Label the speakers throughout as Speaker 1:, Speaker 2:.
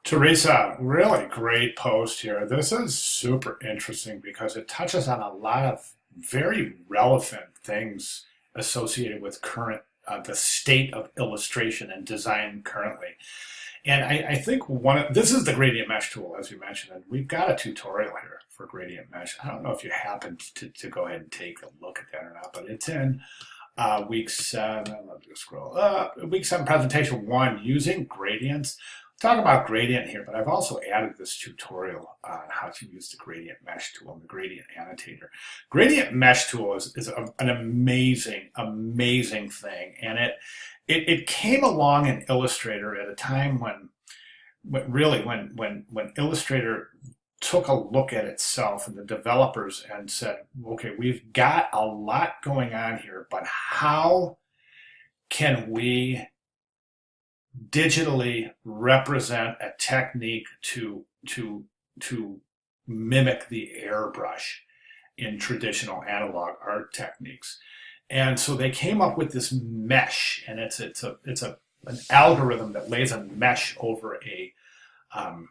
Speaker 1: Teresa, really great post here. This is super interesting because it touches on a lot of very relevant things associated with current the state of illustration and design currently. And I think this is the gradient mesh tool, as you mentioned, and we've got a tutorial here for gradient mesh. I don't know if you happened to go ahead and take a look at that or not, but it's in week 7. Let me just scroll up. Week 7, presentation 1, using gradients. Talk about gradient here, but I've also added this tutorial on how to use the gradient mesh tool and the gradient annotator. Gradient mesh tool is an amazing thing, and it came along in Illustrator at a time when Illustrator took a look at itself and the developers and said, okay, we've got a lot going on here, but how can we digitally represent a technique to mimic the airbrush in traditional analog art techniques? And so they came up with this mesh, and it's an algorithm that lays a mesh over an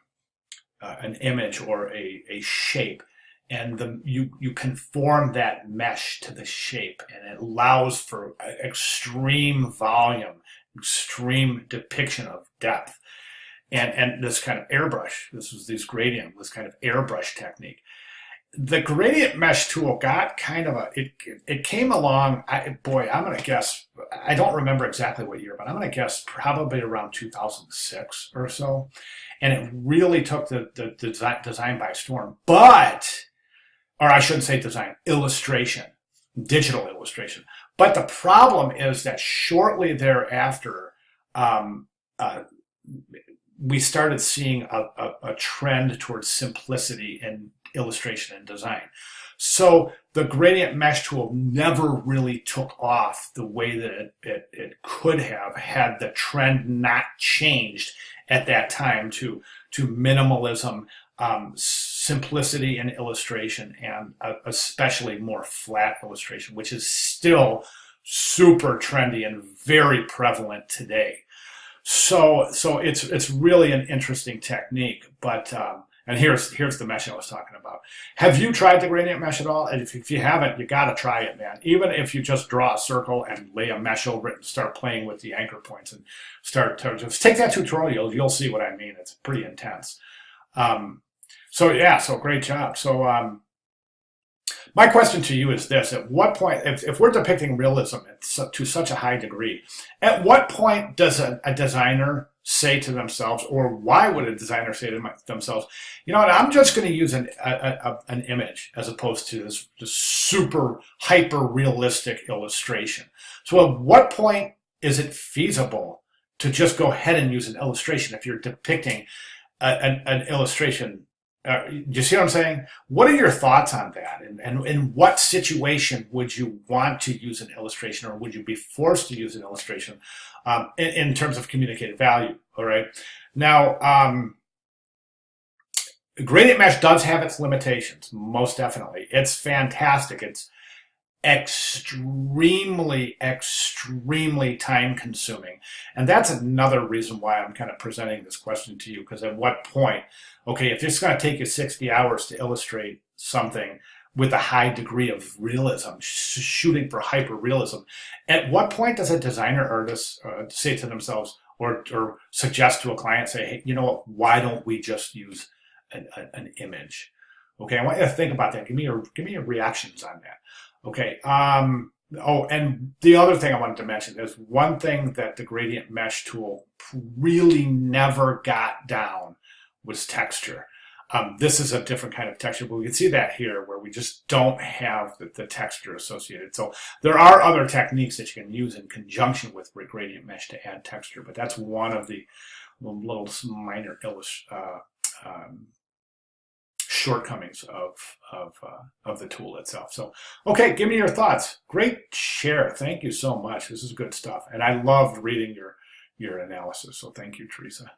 Speaker 1: image or a shape, and you conform that mesh to the shape, and it allows for extreme volume, extreme depiction of depth, and this kind of airbrush. This kind of airbrush technique. The gradient mesh tool got kind of it came along. I'm going to guess. I don't remember exactly what year, but I'm going to guess probably around 2006 or so, and it really took the design by storm. Or I shouldn't say design, illustration, digital illustration. But the problem is that shortly thereafter, we started seeing a trend towards simplicity in illustration and design. So the gradient mesh tool never really took off the way that it could have had the trend not changed at that time to minimalism, simplicity in illustration, and especially more flat illustration, which is still super trendy and very prevalent today. So it's really an interesting technique. But and here's the mesh I was talking about. Have you tried the gradient mesh at all? And if you haven't, you got to try it, man. Even if you just draw a circle and lay a mesh over it and start playing with the anchor points and start to just take that tutorial, you'll see what I mean. It's pretty intense. So great job. So my question to you is this: at what point, if we're depicting realism to such a high degree, at what point does a designer say to themselves, or why would a designer say to themselves, you know what, I'm just going to use an image as opposed to this super hyper realistic illustration? So at what point is it feasible to just go ahead and use an illustration if you're depicting an illustration? Do you see what I'm saying? What are your thoughts on that? And in what situation would you want to use an illustration, or would you be forced to use an illustration in terms of communicated value? All right. Now, gradient mesh does have its limitations, most definitely. It's fantastic. It's extremely time consuming, and that's another reason why I'm kind of presenting this question to you, because at what point, okay, if it's going to take you 60 hours to illustrate something with a high degree of realism, shooting for hyper realism, at what point does a designer artist say to themselves, or suggest to a client, say, hey, you know what, why don't we just use an image? Okay, I want you to think about that. Give me your reactions on that. Okay. And the other thing I wanted to mention is one thing that the gradient mesh tool really never got down was texture. This is a different kind of texture, but we can see that here where we just don't have the texture associated. So there are other techniques that you can use in conjunction with gradient mesh to add texture, but that's one of the little minor shortcomings of the tool itself. So, okay, give me your thoughts. Great share. Thank you so much. This is good stuff. And I loved reading your analysis. So thank you, Teresa.